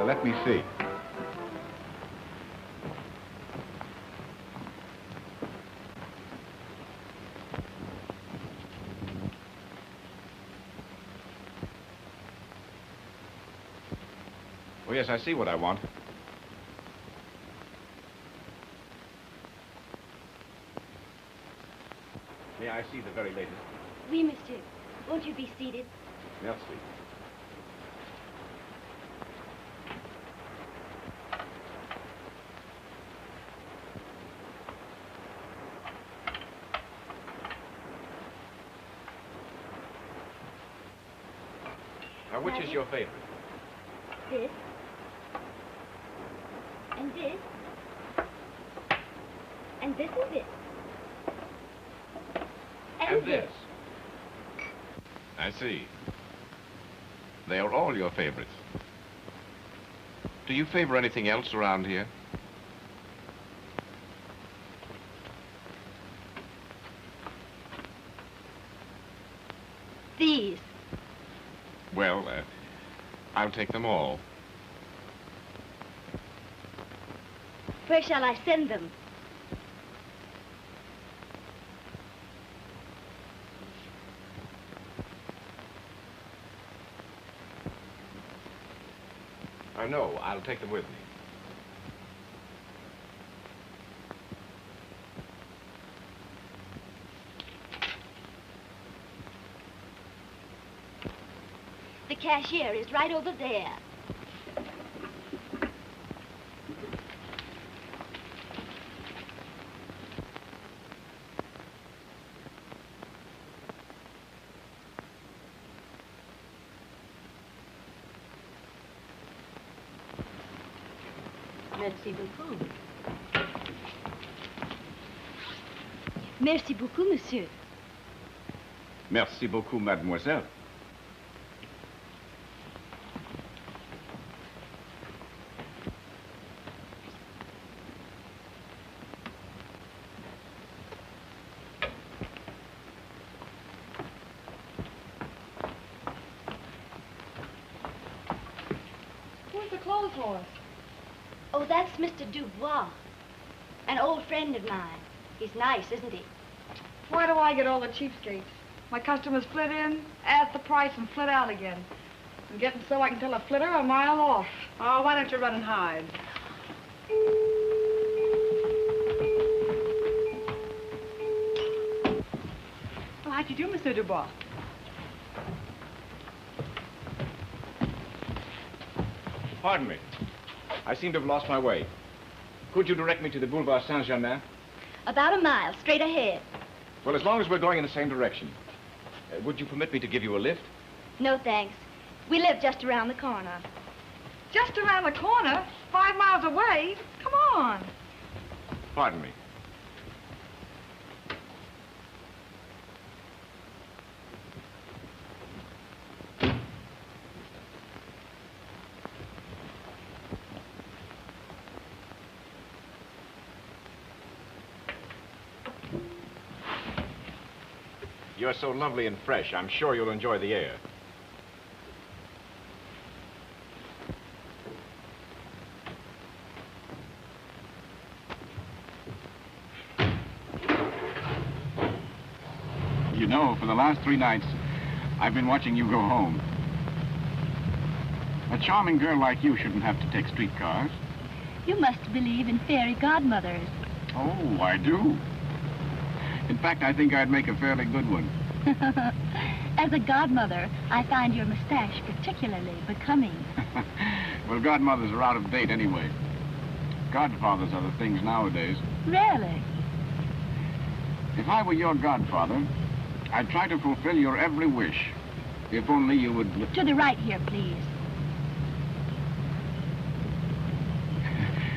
let me see. Oh, yes, I see what I want. May I see the very latest? Oui, monsieur. Won't you be seated? Merci. Now, which is your favorite? This. And this. And this and this. And this. I see. They are all your favorites. Do you favor anything else around here? These. Well, I'll take them all. Where shall I send them? No, I'll take them with me. The cashier is right over there. Merci beaucoup. Merci beaucoup, monsieur. Merci beaucoup, mademoiselle. Where's the clothes horse? Oh, that's Mr. Dubois, an old friend of mine. He's nice, isn't he? Why do I get all the cheapskates? My customers flit in, ask the price, and flit out again. I'm getting so I can tell a flitter a mile off. Oh, why don't you run and hide? Well, how'd you do, Mr. Dubois? Pardon me. I seem to have lost my way. Could you direct me to the Boulevard Saint-Germain? About a mile, straight ahead. Well, as long as we're going in the same direction. Would you permit me to give you a lift? No, thanks. We live just around the corner. Just around the corner? 5 miles away? Come on. Pardon me. You're so lovely and fresh. I'm sure you'll enjoy the air. You know, for the last 3 nights, I've been watching you go home. A charming girl like you shouldn't have to take streetcars. You must believe in fairy godmothers. Oh, I do. In fact, I think I'd make a fairly good one. As a godmother, I find your mustache particularly becoming. Well, godmothers are out of date anyway. Godfathers are the things nowadays. Really? If I were your godfather, I'd try to fulfill your every wish. If only you would... To the right here, please.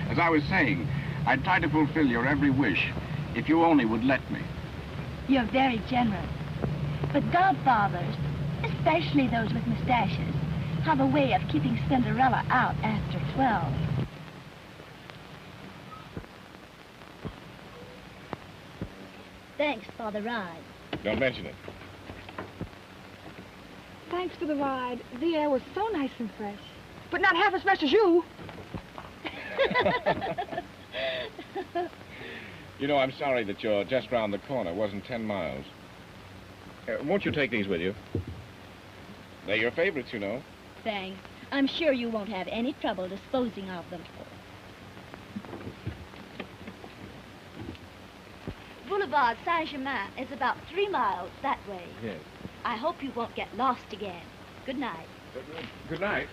As I was saying, I'd try to fulfill your every wish, if you only would let me. You're very generous. But godfathers, especially those with mustaches, have a way of keeping Cinderella out after 12. Thanks for the ride. Don't mention it. Thanks for the ride. The air was so nice and fresh. but not half as fast as you. You know, I'm sorry that you're just round the corner. It wasn't 10 miles. Won't you take these with you? They're your favorites, you know. Thanks. I'm sure you won't have any trouble disposing of them. Boulevard Saint-Germain is about 3 miles that way. Yes. I hope you won't get lost again. Good night. Good night.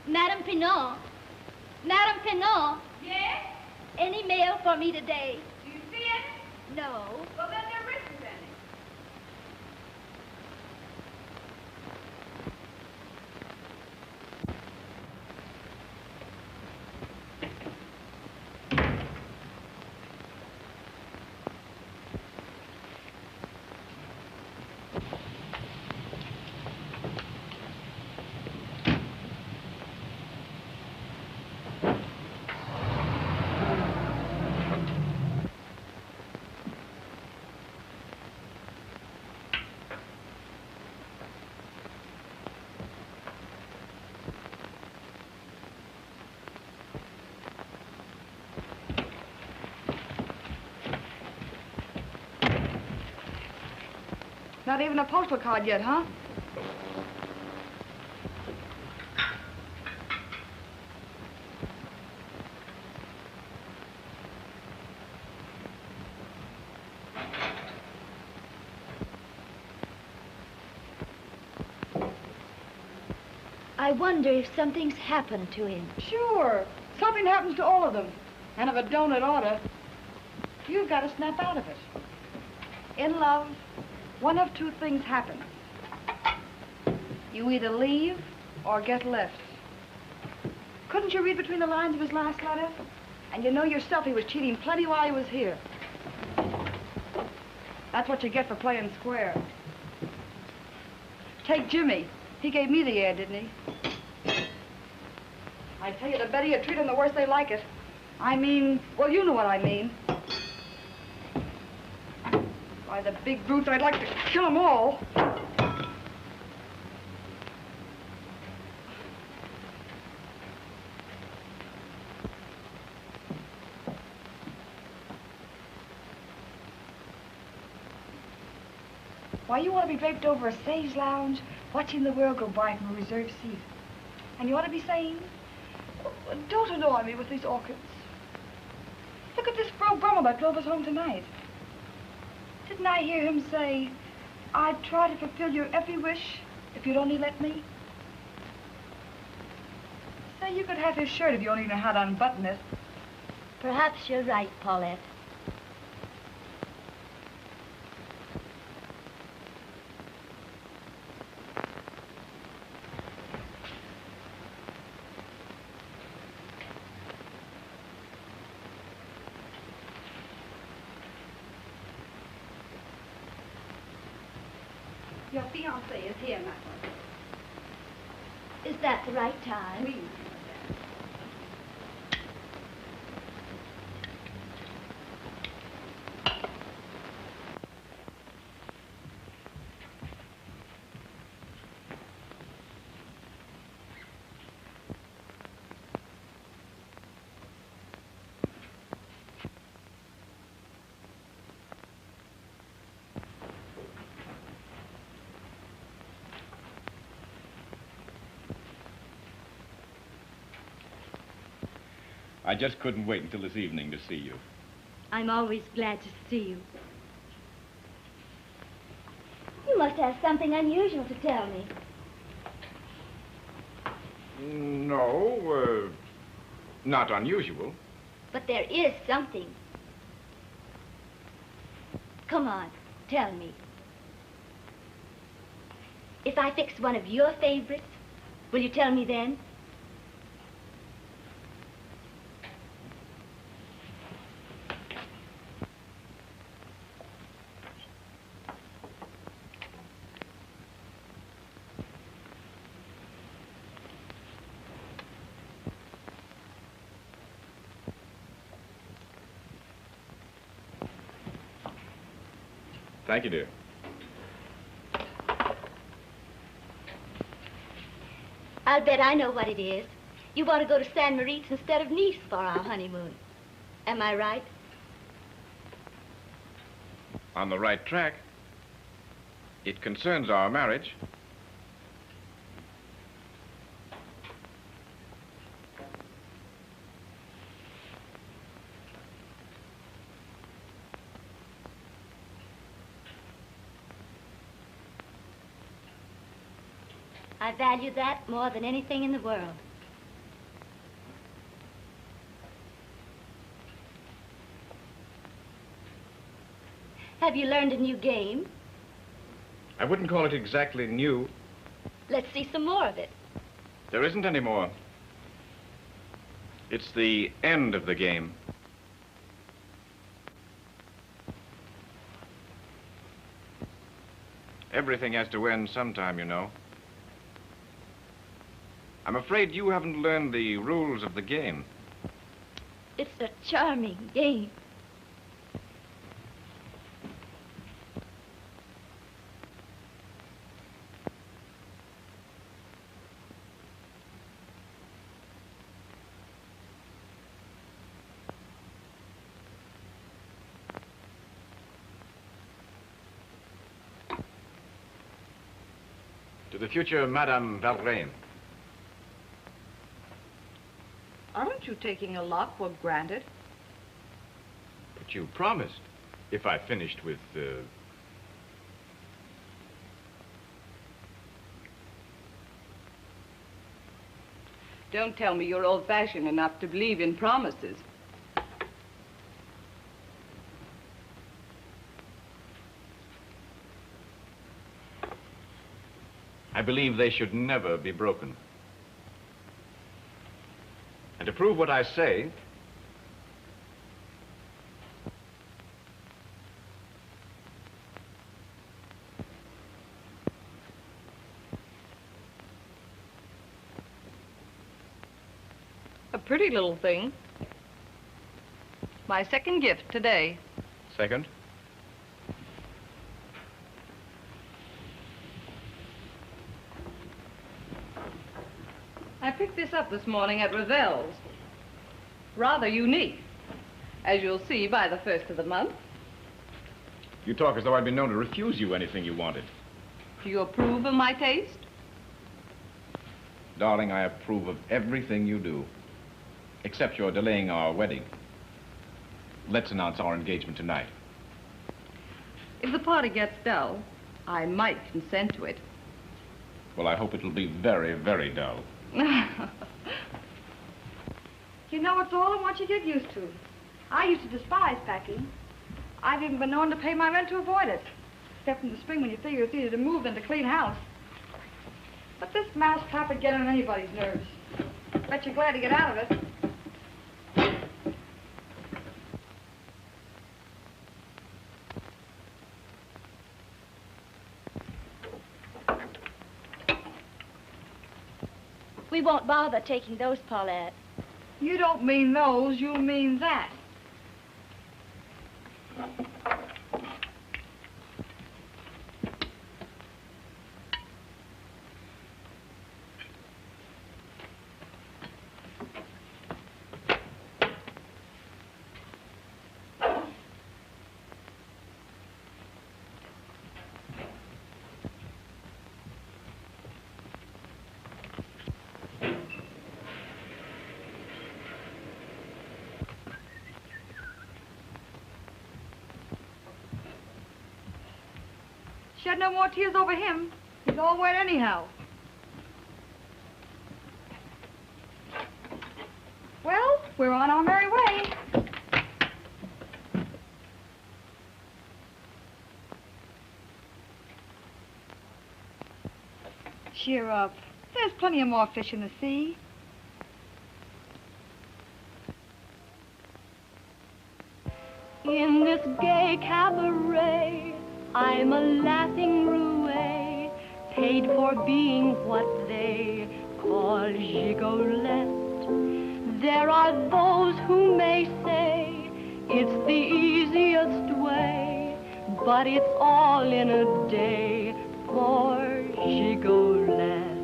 Madame Pinot. Madame Pinot. Yes? Any mail for me today? Do you see it? No. Well, then there isn't any. Not even a postal card yet, huh? I wonder if something's happened to him. Sure. Something happens to all of them. And if it don't, it oughta. You've got to snap out of it. In love, one of two things happens. You either leave or get left. Couldn't you read between the lines of his last letter? And you know yourself he was cheating plenty while he was here. That's what you get for playing square. Take Jimmy. He gave me the air, didn't he? I tell you, the better you treat them, the worse they like it. I mean, well, you know what I mean. By the big brutes, I'd like to kill them all. Why, you want to be draped over a sage lounge, watching the world go by from a reserved seat. And you ought to be saying, don't annoy me with these orchids. Look at this Bro Brummel that drove us home tonight. Didn't I hear him say, I'd try to fulfill your every wish if you'd only let me? Say, you could have his shirt if you only know how to unbutton it. Perhaps you're right, Paulette. Your fiancé is here, mademoiselle. Is that the right time? Oui. I just couldn't wait until this evening to see you. I'm always glad to see you. You must have something unusual to tell me. No, not unusual. But there is something. Come on, tell me. If I fix one of your favorites, will you tell me then? Thank you, dear. I'll bet I know what it is. You want to go to San Moritz instead of Nice for our honeymoon. Am I right? On the right track. It concerns our marriage. I value that more than anything in the world. Have you learned a new game? I wouldn't call it exactly new. Let's see some more of it. There isn't any more. It's the end of the game. Everything has to end sometime, you know. I'm afraid you haven't learned the rules of the game. It's a charming game. To the future Madame Valraine. Aren't you taking a lot for granted? But you promised if I finished with, Don't tell me you're old-fashioned enough to believe in promises. I believe they should never be broken. And to prove what I say, A pretty little thing. My second gift today. second, I picked this up this morning at Ravel's. Rather unique, as you'll see by the first of the month. you talk as though I'd been known to refuse you anything you wanted. Do you approve of my taste? Darling, I approve of everything you do, except your delaying our wedding. Let's announce our engagement tonight. If the party gets dull, I might consent to it. Well, I hope it'll be very, very dull. You know, it's all I want you to get used to. I used to despise packing. I've even been known to pay my rent to avoid it. Except in the spring when you figure it's easier to move than to clean house. But this mousetrap would get on anybody's nerves. Bet you're glad to get out of it. We won't bother taking those, Paulette. You don't mean those, you mean that. Shed no more tears over him. He's all wet anyhow. Well, we're on our merry way. Cheer up. There's plenty of more fish in the sea. In this gay cabaret, I'm a laughing roue, paid for being what they call gigolette. There are those who may say it's the easiest way, but it's all in a day for Gigolettes.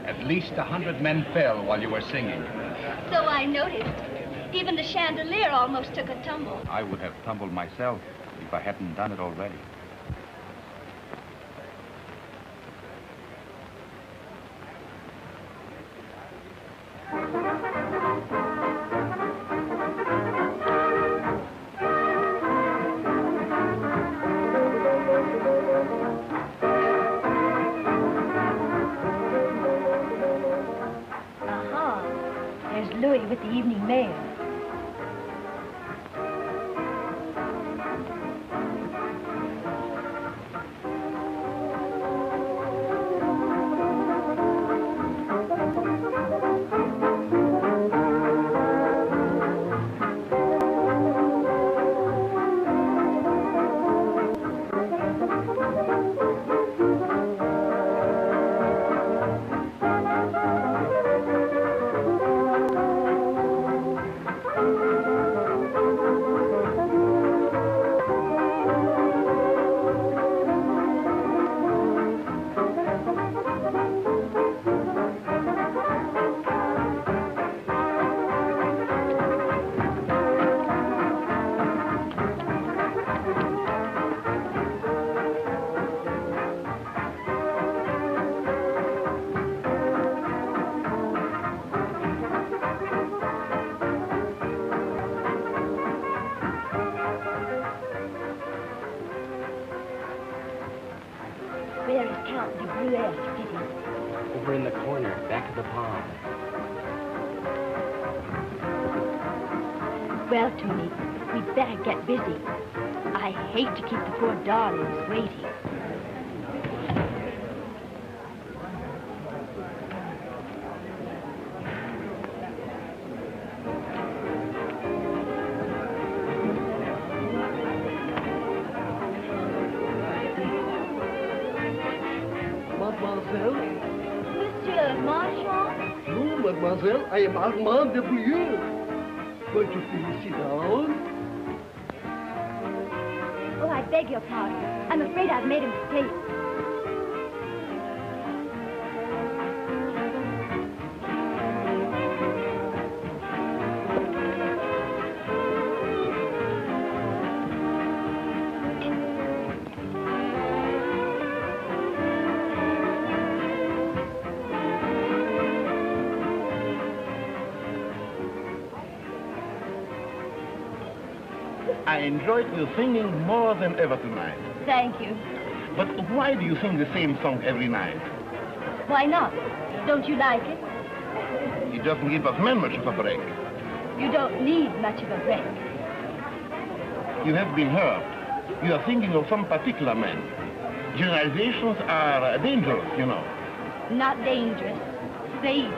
At least 100 men fell while you were singing. So I noticed. Even the chandelier almost took a tumble. I would have tumbled myself if I hadn't done it already. With the evening mail. Over in the corner, back of the pond. Well, Tony, we'd better get busy. I hate to keep the poor darlings waiting. Mademoiselle? Monsieur Marchand? No, mademoiselle, I am Armand de Bouilleux. Won't you please sit down? Oh, I beg your pardon. I'm afraid I've made a mistake. I enjoyed your singing more than ever tonight. Thank you. But why do you sing the same song every night? Why not? Don't you like it? It doesn't give us men much of a break. You don't need much of a break. You have been hurt. You are thinking of some particular man. Generalizations are dangerous, you know. Not dangerous. Safe.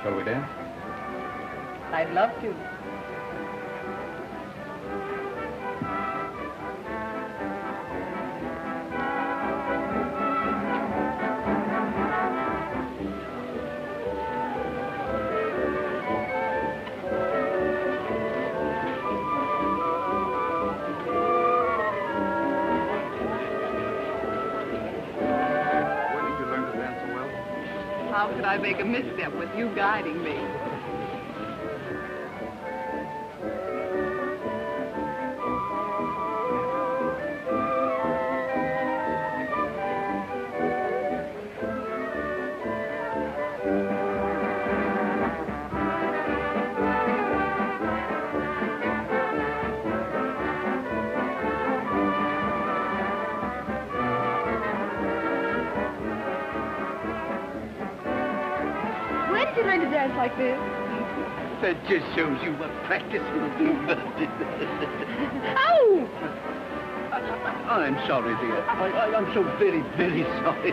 Shall we dance? I'd love to. How could I make a misstep with you guiding me? Where did you learn to dance like this? That just shows you what practice will do. Ow! I'm sorry, dear. I'm so very, very sorry.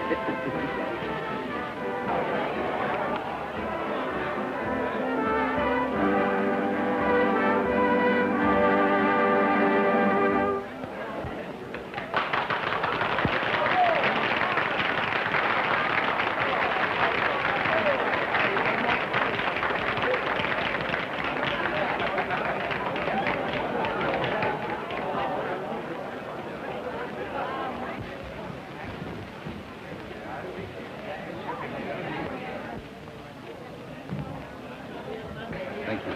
Thank you.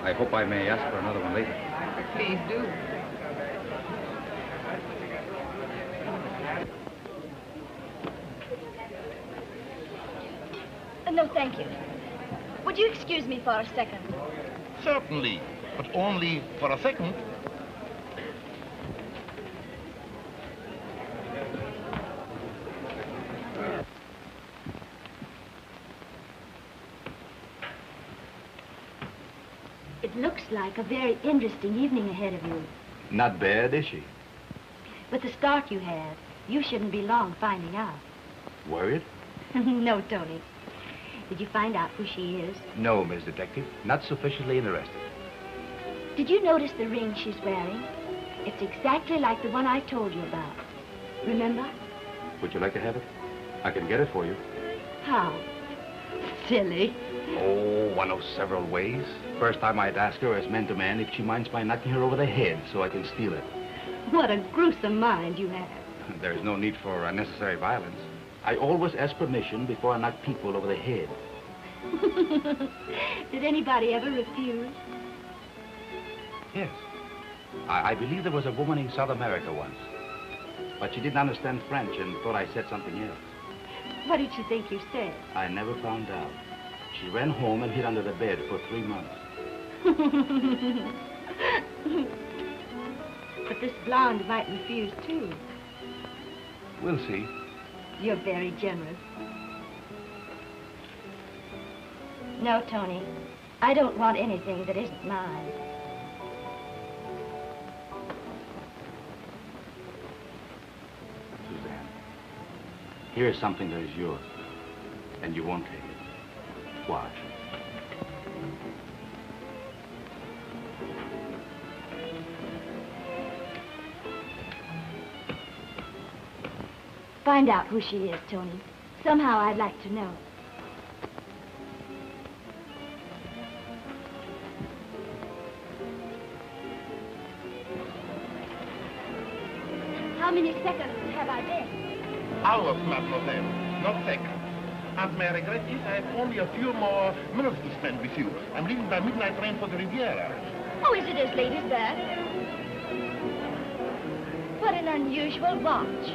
I hope I may ask for another one later. Please do. No, thank you. Would you excuse me for a second? Certainly, but only for a second. It looks like a very interesting evening ahead of you. Not bad, is she? With the start you had, you shouldn't be long finding out. Worried? No, Tony. Did you find out who she is? No, Miss Detective. Not sufficiently interested. Did you notice the ring she's wearing? It's exactly like the one I told you about. Remember? Would you like to have it? I can get it for you. How? Silly. Oh, one of several ways. First time I'd ask her as man to man if she minds my knocking her over the head so I can steal it. What a gruesome mind you have. There's no need for unnecessary violence. I always ask permission before I knock people over the head. Did anybody ever refuse? Yes. I believe there was a woman in South America once. But she didn't understand French and thought I said something else. What did she think you said? I never found out. She ran home and hid under the bed for 3 months. But this blonde might refuse, too. We'll see. You're very generous. No, Tony. I don't want anything that isn't mine. Suzanne, here's something that is yours, and you won't take it. Watch. Find out who she is, Tony. Somehow I'd like to know. How many seconds have I been? Hours, mademoiselle, not seconds. And my regret is I have only a few more minutes to spend with you. I'm leaving by midnight train for the Riviera. Oh, is it as late as that? What an unusual watch.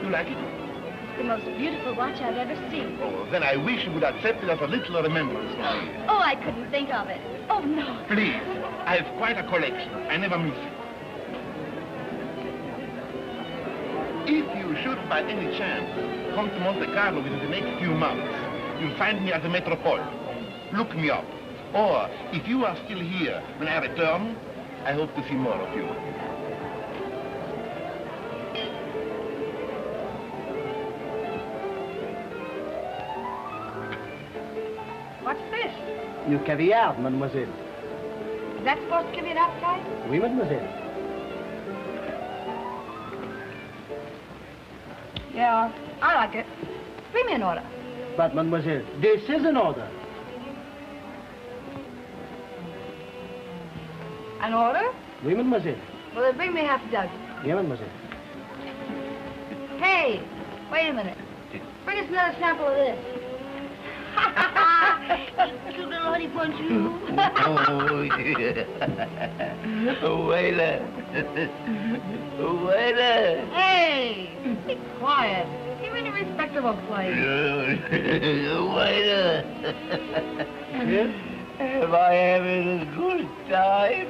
You like it? It's the most beautiful watch I've ever seen. Oh, then I wish you would accept it as a little remembrance for me. Oh, I couldn't think of it. Oh, no. Please, I have quite a collection. I never miss it. If you should, by any chance, come to Monte Carlo within the next few months, you'll find me at the Metropole. Look me up. Or, if you are still here when I return, I hope to see more of you. What's this? You caviar, mademoiselle. Is that supposed to give you an appetite? Oui, mademoiselle. Yeah, I like it. Bring me an order. But, mademoiselle, this is an order. An order? Oui, mademoiselle. Well, then bring me half a dozen. Yeah, mademoiselle. Hey, wait a minute. Bring us another sample of this. Cute little honey bunch, you. Oh, waiter. Waiter. Hey, be quiet. You're in a respectable place. Waiter. Am I having a good time?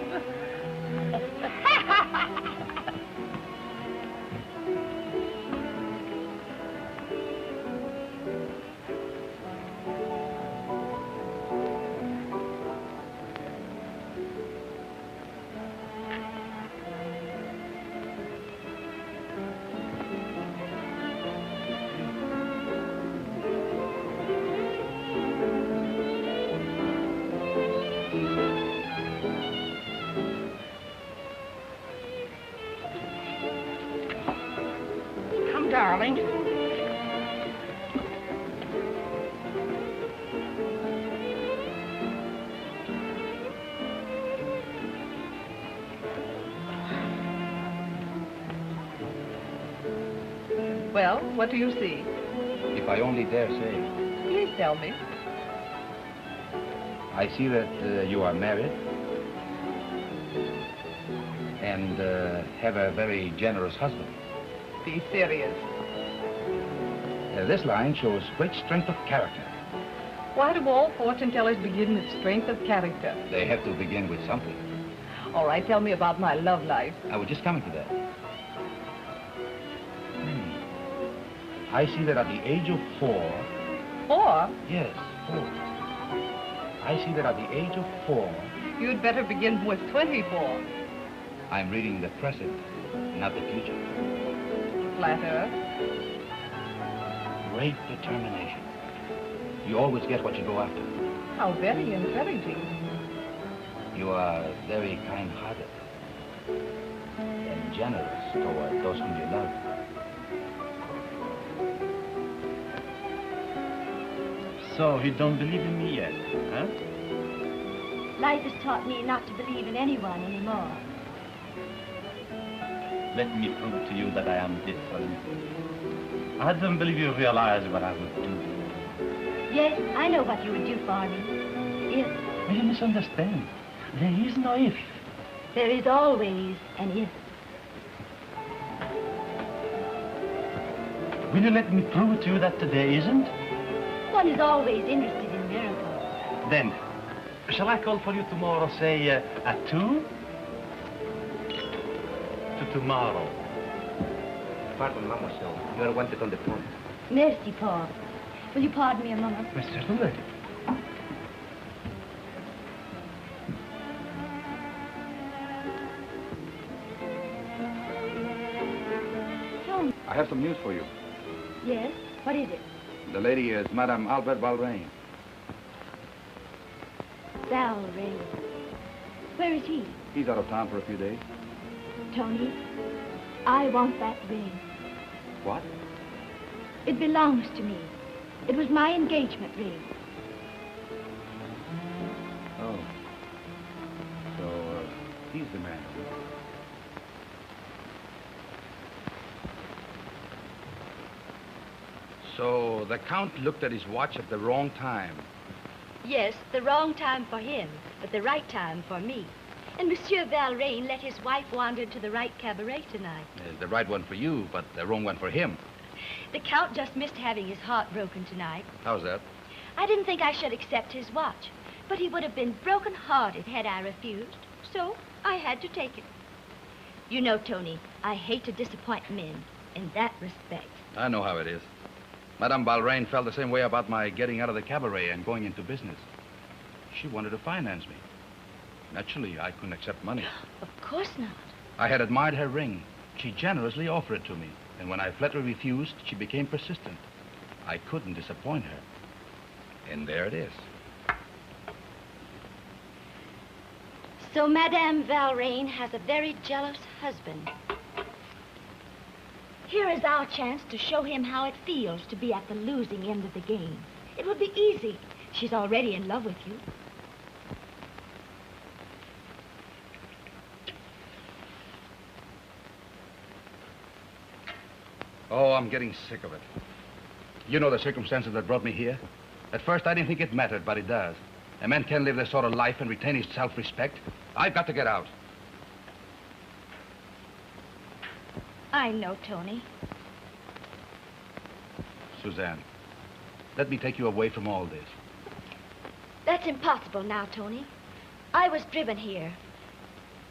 Darling. Well, what do you see? If I only dare say. Please tell me. I see that you are married and have a very generous husband. Be serious. This line shows great strength of character. Why do all fortune tellers begin with strength of character? They have to begin with something. All right, tell me about my love life. I was just coming to that. I see that at the age of 4... 4? Yes, 4. I see that at the age of 4... You'd better begin with 24. I'm reading the present, not the future. Flatterer. Great determination. You always get what you go after. How very encouraging. You are very kind-hearted and generous toward those whom you love. So, you don't believe in me yet, huh? Life has taught me not to believe in anyone anymore. Let me prove to you that I am different. I don't believe you realize what I would do. Yes, I know what you would do for me. If... Well, you misunderstand. There is no if. There is always an if. Will you let me prove to you that today isn't? One is always interested in miracles. Then, shall I call for you tomorrow, say, at 2? To tomorrow. Pardon, mademoiselle. You are wanted on the phone. Merci, Paul. Will you pardon me a moment? Yes, certainly. I have some news for you. Yes? What is it? The lady is Madame Albert Valrain. Valrain. Where is he? He's out of town for a few days. Tony, I want that ring. What? It belongs to me. It was my engagement ring. Oh. So, he's the man. So, the Count looked at his watch at the wrong time. Yes, the wrong time for him, but the right time for me. And Monsieur Valrain let his wife wander to the right cabaret tonight. The right one for you, but the wrong one for him. The Count just missed having his heart broken tonight. How's that? I didn't think I should accept his watch, but he would have been broken-hearted had I refused, so I had to take it. You know, Tony, I hate to disappoint men in that respect. I know how it is. Madame Valrain felt the same way about my getting out of the cabaret and going into business. She wanted to finance me. Naturally, I couldn't accept money. Of course not. I had admired her ring. She generously offered it to me. And when I flatly refused, she became persistent. I couldn't disappoint her. And there it is. So Madame Valrain has a very jealous husband. Here is our chance to show him how it feels to be at the losing end of the game. It will be easy. She's already in love with you. Oh, I'm getting sick of it. You know the circumstances that brought me here? At first, I didn't think it mattered, but it does. A man can't live this sort of life and retain his self-respect. I've got to get out. I know, Tony. Suzanne, let me take you away from all this. That's impossible now, Tony. I was driven here.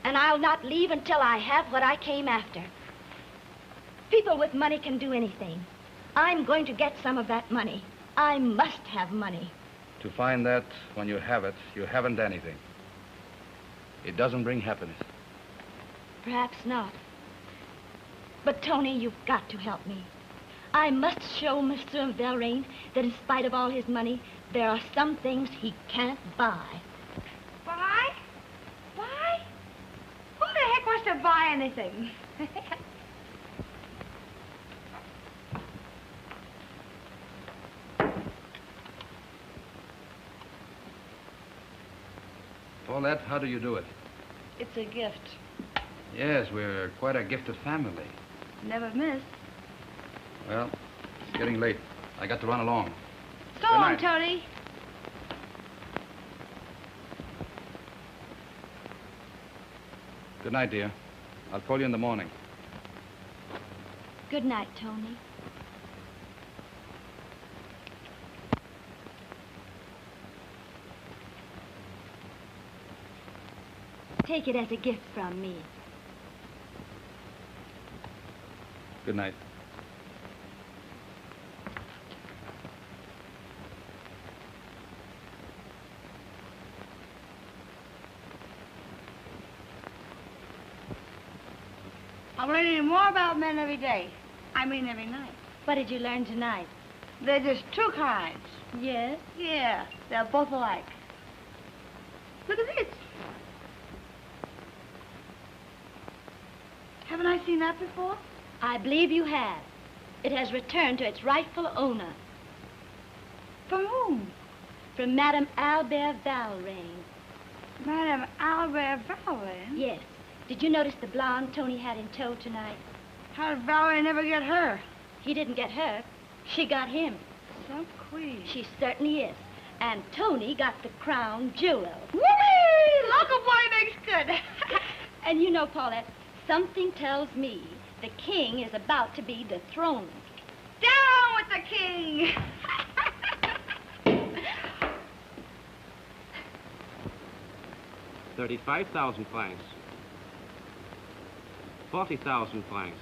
And I'll not leave until I have what I came after. People with money can do anything. I'm going to get some of that money. I must have money. To find that when you have it, you haven't anything. It doesn't bring happiness. Perhaps not. But, Tony, you've got to help me. I must show Mr. Valrain that in spite of all his money, there are some things he can't buy. Buy? Buy? Who the heck wants to buy anything? Paulette, how do you do it? It's a gift. Yes, we're quite a gifted family. Never miss. Well, it's getting late. I got to run along. So long, Tony. Good night, dear. I'll call you in the morning. Good night, Tony. Take it as a gift from me. Good night. I'm learning more about men every day. I mean every night. What did you learn tonight? They're just two kinds. Yes? Yeah, they're both alike. Look at this. Haven't I seen that before? I believe you have. It has returned to its rightful owner. From whom? From Madame Albert Valrain. Madame Albert Valrain? Yes. Did you notice the blonde Tony had in tow tonight? How did Valrain never get her? He didn't get her. She got him. Some queen. She certainly is. And Tony got the crown jewel. Whoopee! Local boy makes good. And you know, Paulette, something tells me the king is about to be dethroned. Down with the king! 35,000 francs. 40,000 francs.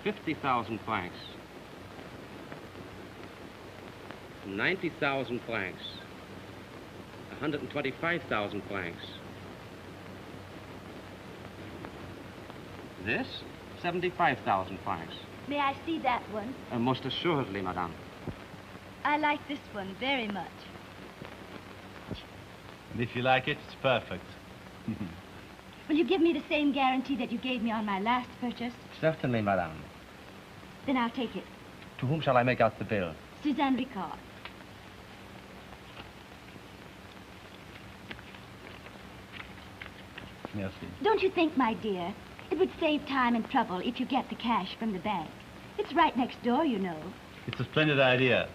50,000 francs. 90,000 francs. 125,000 francs. This, 75,000 francs. May I see that one? Most assuredly, madame. I like this one very much. And if you like it, it's perfect. Will you give me the same guarantee that you gave me on my last purchase? Certainly, madame. Then I'll take it. To whom shall I make out the bill? Suzanne Ricard. Merci. Don't you think, my dear, it would save time and trouble if you get the cash from the bank? It's right next door, you know. It's a splendid idea.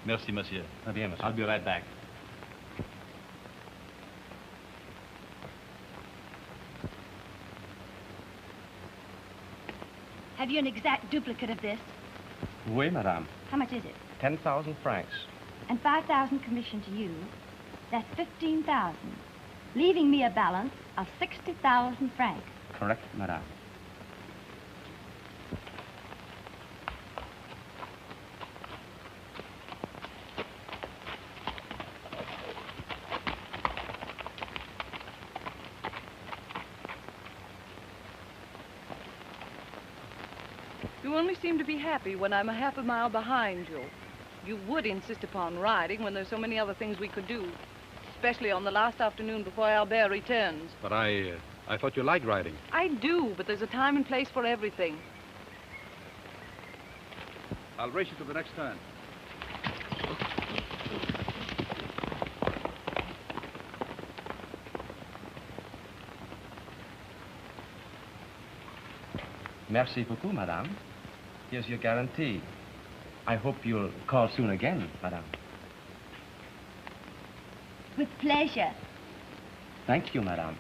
Merci, monsieur. Bien, monsieur. I'll be right back. Have you an exact duplicate of this? Oui, madame. How much is it? 10,000 francs. And 5,000 commission to you. That's 15,000, leaving me a balance of 60,000 francs. Correct, madame. You only seem to be happy when I'm a half a mile behind you. You would insist upon riding when there's so many other things we could do, especially on the last afternoon before Albert returns. But I thought you liked riding. I do, but there's a time and place for everything. I'll race you to the next turn. Merci beaucoup, madame. Here's your guarantee. I hope you'll call soon again, madame. With pleasure. Thank you, madame.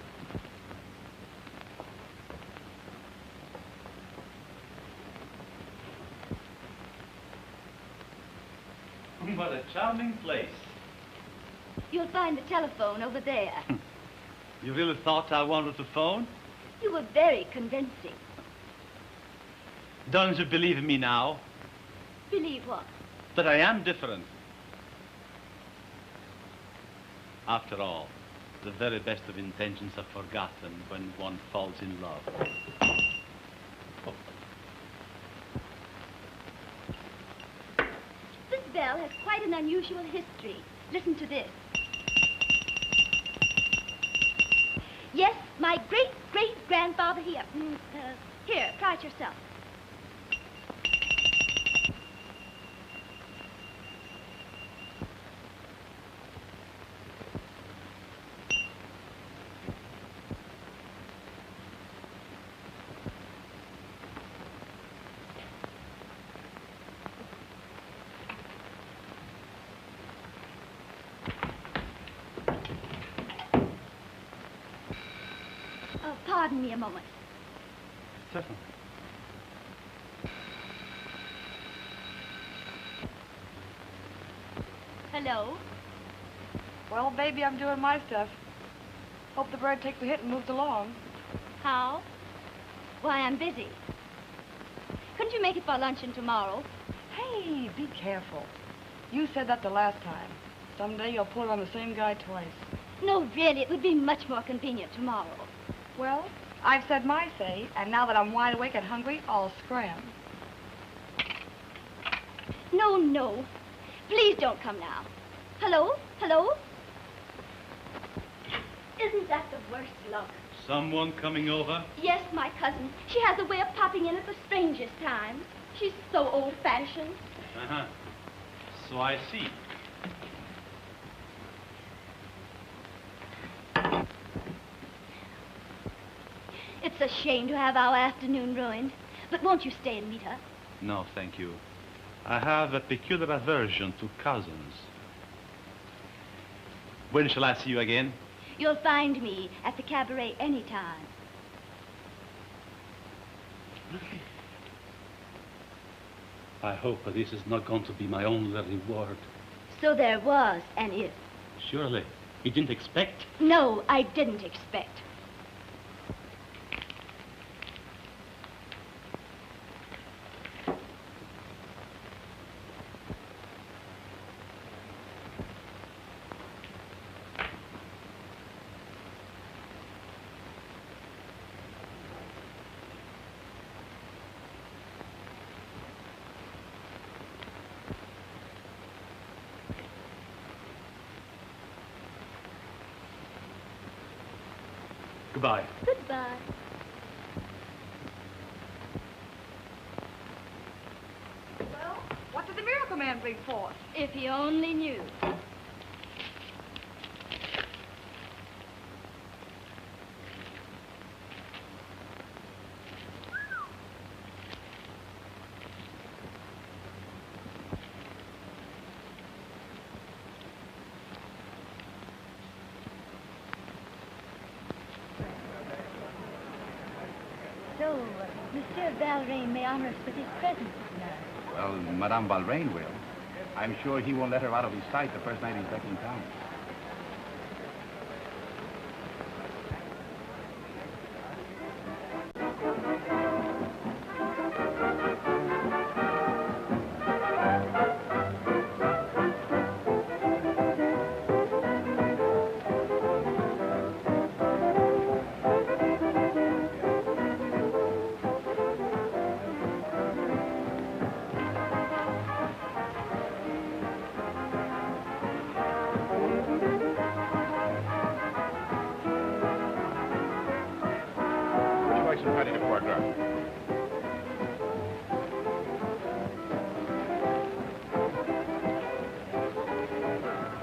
What a charming place. You'll find the telephone over there. You really thought I wanted to phone? You were very convincing. Don't you believe me now? Believe what? That I am different. After all, the very best of intentions are forgotten when one falls in love. This bell has quite an unusual history. Listen to this. Yes, my great-great-grandfather here. Here, try it yourself. Pardon me a moment. Certainly. Hello? Well, baby, I'm doing my stuff. Hope the bird takes a hit and moves along. How? Why, I'm busy. Couldn't you make it for luncheon tomorrow? Hey, be careful. You said that the last time. Someday you'll pull it on the same guy twice. No, really, it would be much more convenient tomorrow. Well, I've said my say, and now that I'm wide awake and hungry, I'll scram. No, no. Please don't come now. Hello? Hello? Isn't that the worst luck? Someone coming over? Yes, my cousin. She has a way of popping in at the strangest times. She's so old-fashioned. Uh-huh. So I see. It's a shame to have our afternoon ruined. But won't you stay and meet her? No, thank you. I have a peculiar aversion to cousins. When shall I see you again? You'll find me at the cabaret anytime. I hope that this is not going to be my only reward. So there was an if. Surely. You didn't expect? No, I didn't expect. Goodbye. Goodbye. Well, what did the miracle man bring forth? If he only knew. So, Monsieur Valrain may honor us with his presence tonight. Well, Madame Valrain will. I'm sure he won't let her out of his sight the first night he's back in town.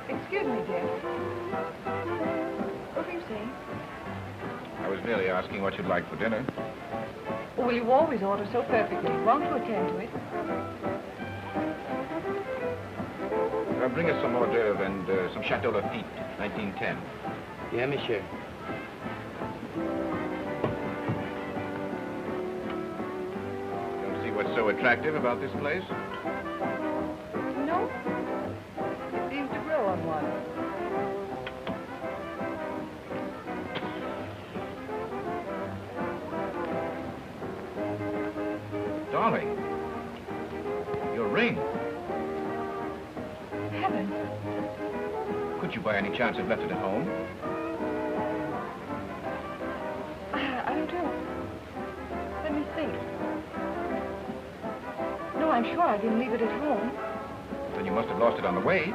Excuse me, dear. What were you saying? I was merely asking what you'd like for dinner. Well, you always order so perfectly. Won't you attend to it? Bring us some hors d'oeuvre and some Chateau Lafitte, 1910. Yeah, monsieur. Don't see what's so attractive about this place? No. It seems to grow on one. Darling, your ring. Heavens. Could you by any chance have left it at home? I don't know. Let me think. No, I'm sure I didn't leave it at home. Then you must have lost it on the way.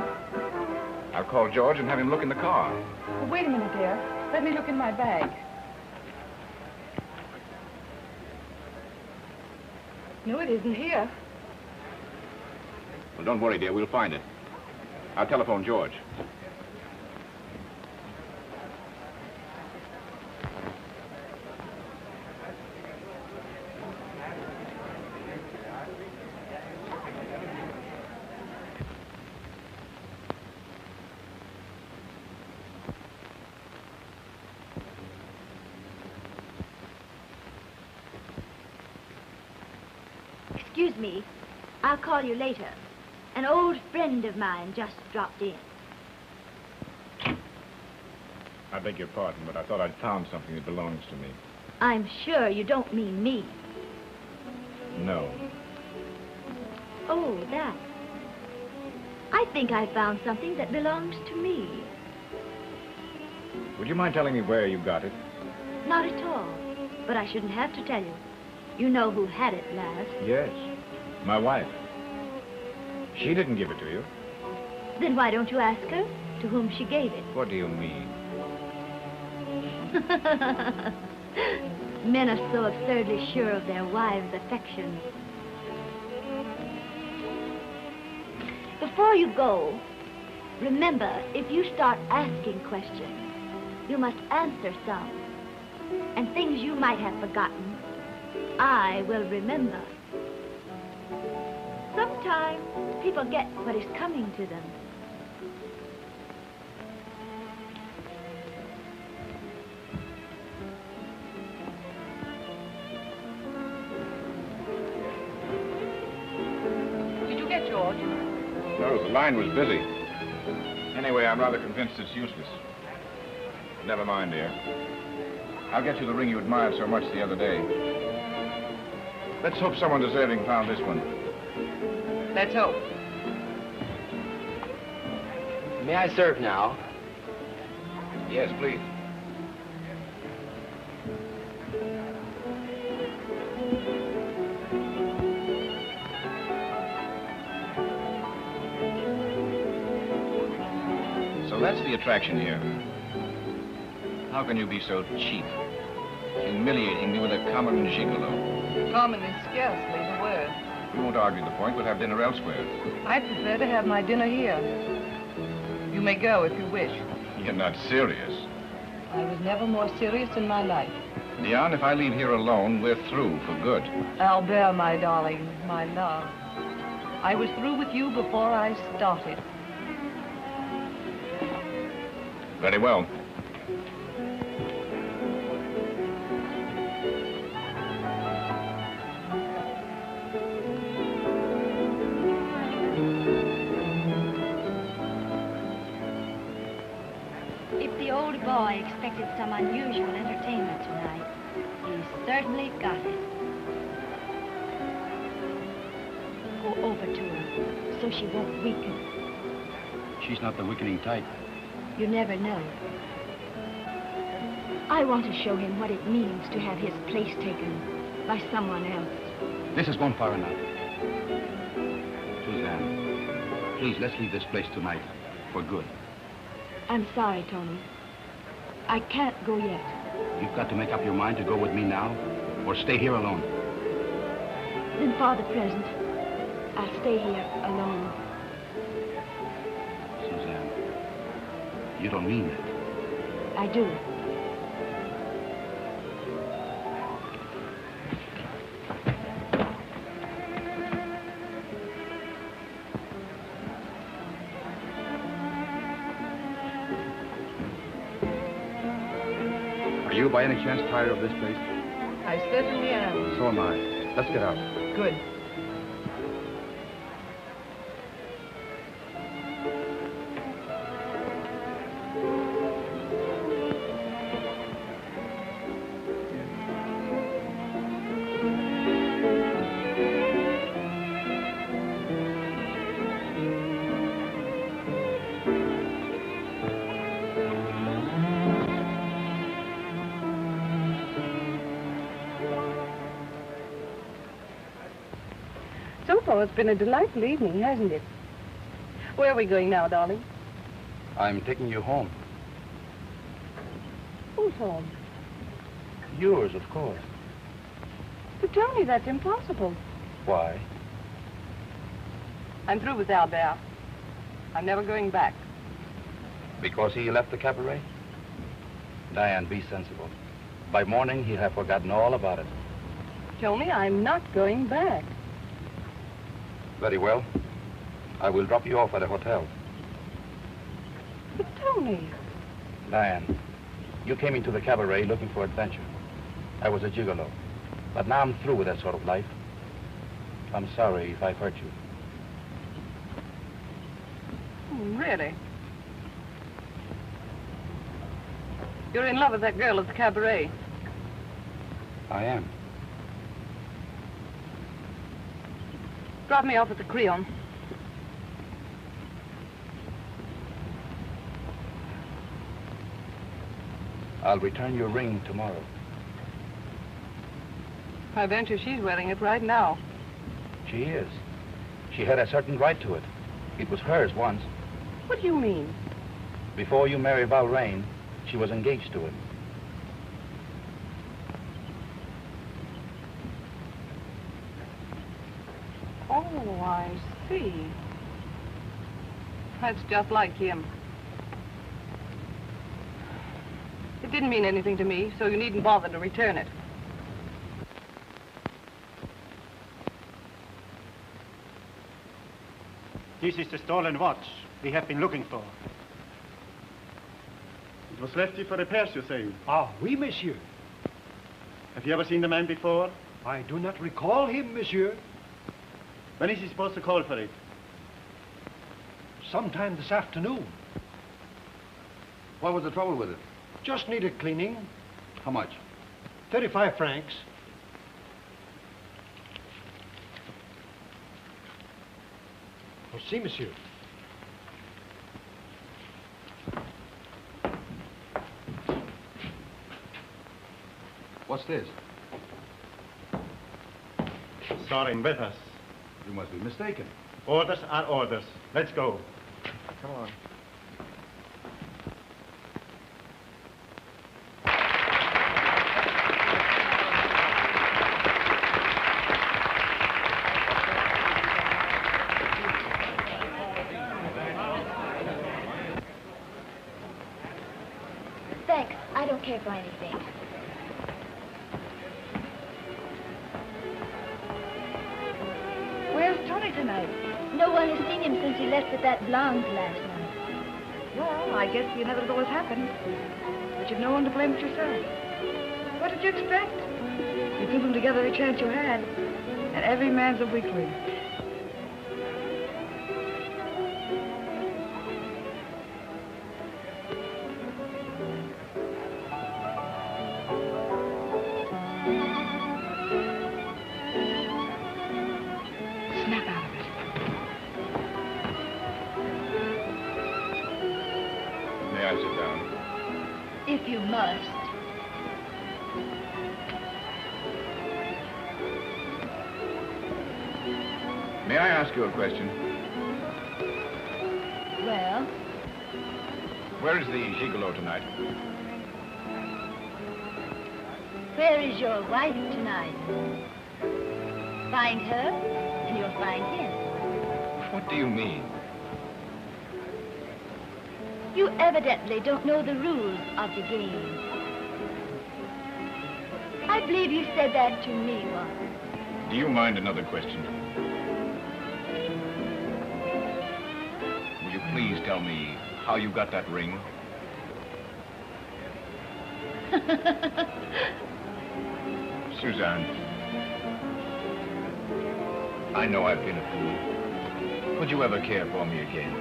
I'll call George and have him look in the car. Well, wait a minute, dear. Let me look in my bag. No, it isn't here. Well, don't worry, dear. We'll find it. I'll telephone George. Excuse me. I'll call you later. An old friend of mine just dropped in. I beg your pardon, but I thought I'd found something that belongs to me. I'm sure you don't mean me. No. Oh, that. I think I found something that belongs to me. Would you mind telling me where you got it? Not at all. But I shouldn't have to tell you. You know who had it last. Yes. My wife. She didn't give it to you. Then why don't you ask her to whom she gave it? What do you mean? Men are so absurdly sure of their wives' affections. Before you go, remember, if you start asking questions, you must answer some. And things you might have forgotten, I will remember. Sometimes people get what is coming to them. Did you get George? No, the line was busy. Anyway, I'm rather convinced it's useless. Never mind, dear. I'll get you the ring you admired so much the other day. Let's hope someone deserving found this one. Let's hope. May I serve now? Yes, please. So that's the attraction here. How can you be so cheap? Humiliating me with a common gigolo. Common is scarcely the word. We won't argue the point. We'll have dinner elsewhere. I'd prefer to have my dinner here. You may go if you wish. You're not serious. I was never more serious in my life. Dion, if I leave here alone, we're through for good. Albert, my darling, my love. I was through with you before I started. Very well. If the old boy expected some unusual entertainment tonight, he certainly got it. Go over to her so she won't weaken. She's not the weakening type. You never know. I want to show him what it means to have his place taken by someone else. This has gone far enough. Suzanne, please, let's leave this place tonight for good. I'm sorry, Tony. I can't go yet. You've got to make up your mind to go with me now or stay here alone. Then for the present, I'll stay here alone. Suzanne, you don't mean that. I do. you by any chance tired of this place? I certainly am. So am I. Let's get out. Good. So far, it's been a delightful evening, hasn't it? Where are we going now, darling? I'm taking you home. Who's home? Yours, of course. But Tony, that's impossible. Why? I'm through with Albert. I'm never going back. Because he left the cabaret? Diane, be sensible. By morning, he'll have forgotten all about it. Tony, I'm not going back. Very well. I will drop you off at a hotel. But Tony... Diane, you came into the cabaret looking for adventure. I was a gigolo. But now I'm through with that sort of life. I'm sorry if I've hurt you. Really? You're in love with that girl at the cabaret? I am. Drop me off at the Creon. I'll return your ring tomorrow. I venture she's wearing it right now. She is. She had a certain right to it. It was hers once. What do you mean? Before you married Valrain, she was engaged to him. Oh, I see. That's just like him. It didn't mean anything to me, so you needn't bother to return it. This is the stolen watch we have been looking for. It was left here for repairs, you say? Ah, oui, monsieur. Have you ever seen the man before? I do not recall him, monsieur. When is he supposed to call for it? Sometime this afternoon. What was the trouble with it? Just needed cleaning. How much? 35 francs. Merci, monsieur. What's this? Soaring with us. You must be mistaken. Orders are orders. Let's go. Come on. Thanks. I don't care for anything. Where's Tony tonight? No one has seen him since he left with that blonde last night. Well, I guess the inevitable has happened. But you've no one to blame but yourself. What did you expect? You threw them together every chance you had. And every man's a weakling. Snap out of it. May I sit down? If you must. May I ask you a question? Well, Where is the gigolo tonight? where is your wife tonight? Find her, and you'll find him. What do you mean? You evidently don't know the rules of the game. I believe you said that to me once. Do you mind another question? Will you please tell me how you got that ring? Suzanne, I know I've been a fool. Would you ever care for me again?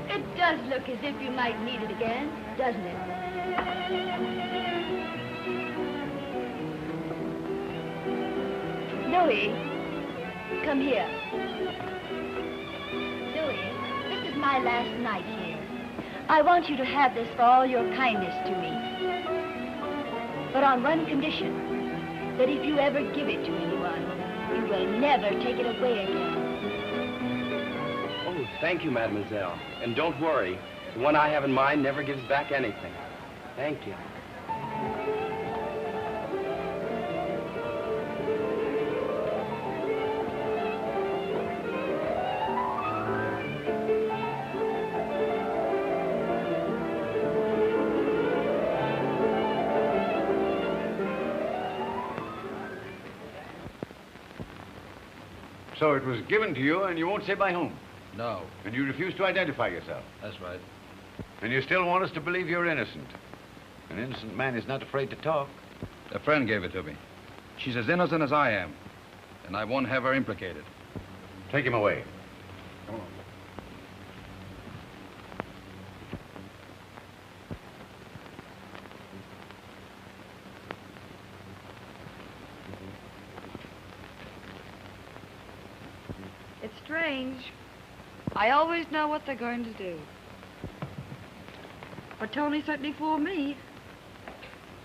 It does look as if you might need it again, doesn't it? Louis, come here. Louis, this is my last night here. I want you to have this for all your kindness to me. But on one condition, that if you ever give it to anyone, you will never take it away again. Oh, thank you, mademoiselle. And don't worry, the one I have in mind never gives back anything. Thank you. So it was given to you, and you won't say by whom? No. And you refuse to identify yourself? That's right. And you still want us to believe you're innocent? An innocent man is not afraid to talk. A friend gave it to me. She's as innocent as I am, and I won't have her implicated. Take him away. Come on. It's strange. I always know what they're going to do. But Tony certainly fooled me.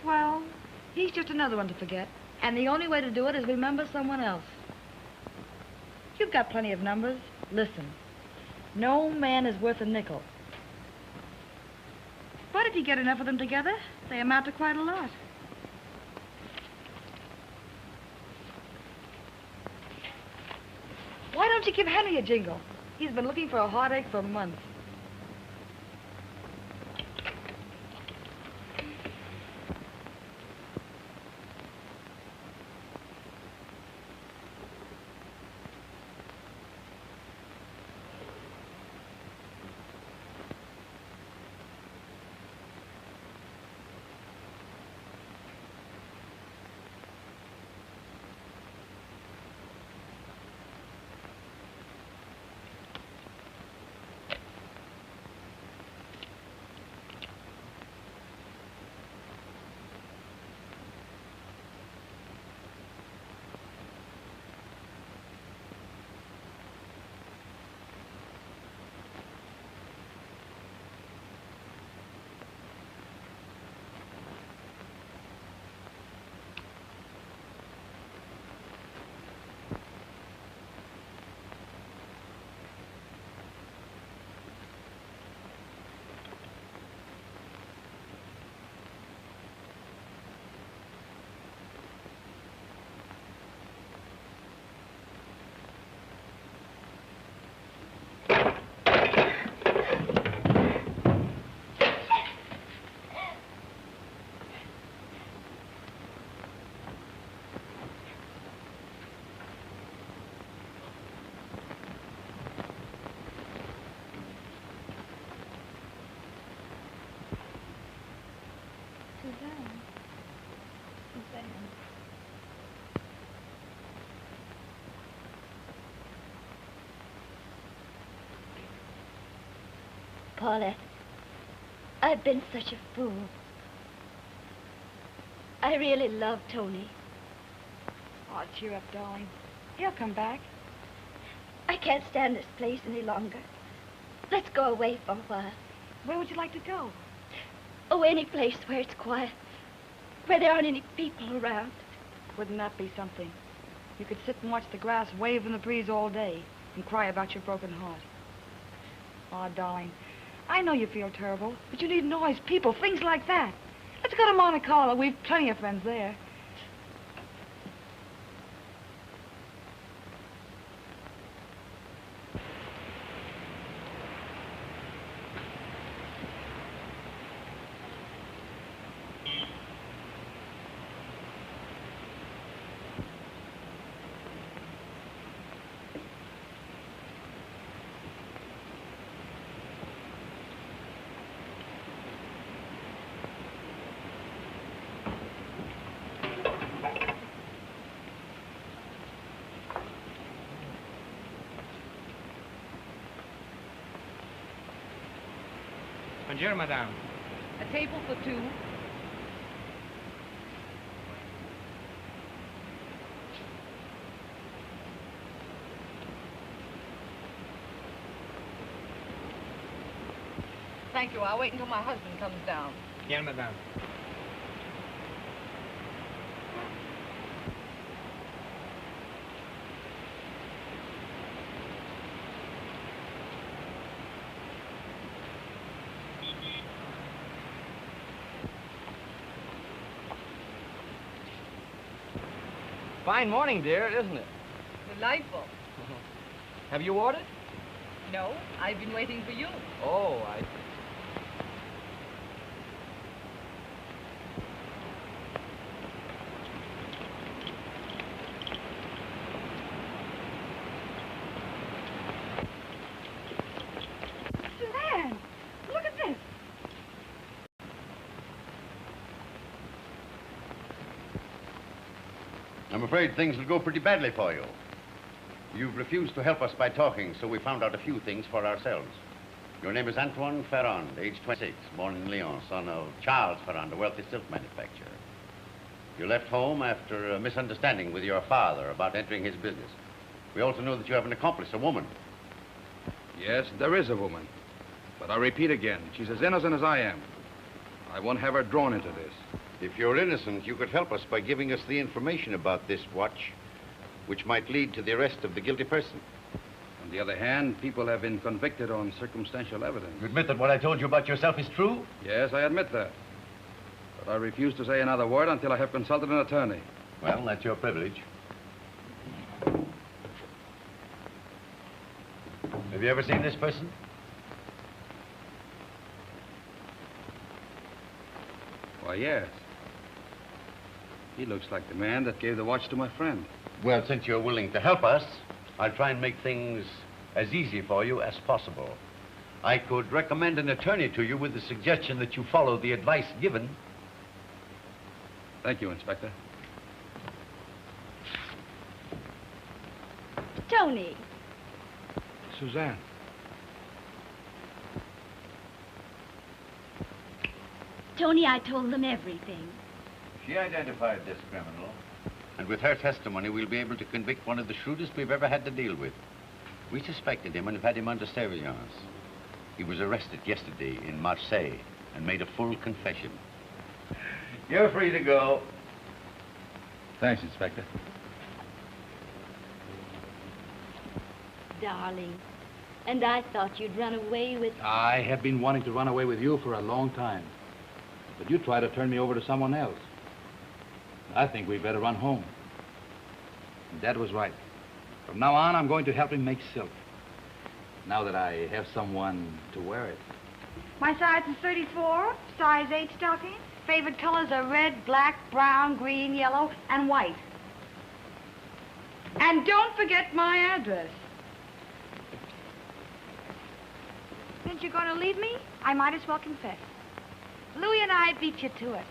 Well, he's just another one to forget. And the only way to do it is remember someone else. You've got plenty of numbers. Listen, no man is worth a nickel. But if you get enough of them together, they amount to quite a lot. Why don't you give Henry a jingle? He's been looking for a heartache for months. Paulette, I've been such a fool. I really love Tony. Oh, cheer up, darling. He'll come back. I can't stand this place any longer. Let's go away for a while. Where would you like to go? Oh, any place where it's quiet, where there aren't any people around. Wouldn't that be something? You could sit and watch the grass wave in the breeze all day and cry about your broken heart. Oh, darling, I know you feel terrible, but you need noise, people, things like that. Let's go to Monte Carlo. We've plenty of friends there. Bonjour, madame. A table for two. Thank you. I'll wait until my husband comes down. Bien, madame. Fine morning, dear, isn't it? Delightful. Have you ordered? No, I've been waiting for you. Oh, I... Suzanne, look at this. I'm afraid things will go pretty badly for you. You've refused to help us by talking, so we found out a few things for ourselves. Your name is Antoine Ferrand, age 26, born in Lyon, son of Charles Ferrand, a wealthy silk manufacturer. You left home after a misunderstanding with your father about entering his business. We also know that you have an accomplice, a woman. Yes, there is a woman. But I repeat again, she's as innocent as I am. I won't have her drawn into this. If you're innocent, you could help us by giving us the information about this watch, which might lead to the arrest of the guilty person. On the other hand, people have been convicted on circumstantial evidence. You admit that what I told you about yourself is true? Yes, I admit that. But I refuse to say another word until I have consulted an attorney. Well, that's your privilege. Have you ever seen this person? Why, yes. He looks like the man that gave the watch to my friend. Well, since you're willing to help us, I'll try and make things as easy for you as possible. I could recommend an attorney to you with the suggestion that you follow the advice given. Thank you, Inspector. Tony. Suzanne. Tony, I told them everything. She identified this criminal. And with her testimony, we'll be able to convict one of the shrewdest we've ever had to deal with. We suspected him and have had him under surveillance. He was arrested yesterday in Marseille and made a full confession. You're free to go. Thanks, Inspector. Darling. And I thought you'd run away with... I have been wanting to run away with you for a long time. But you tried to turn me over to someone else. I think we better run home. And Dad was right. From now on, I'm going to help him make silk. Now that I have someone to wear it. My size is 34, size 8 stocking. Favorite colors are red, black, brown, green, yellow, and white. And don't forget my address. Since you're going to leave me, I might as well confess. Louis and I beat you to it.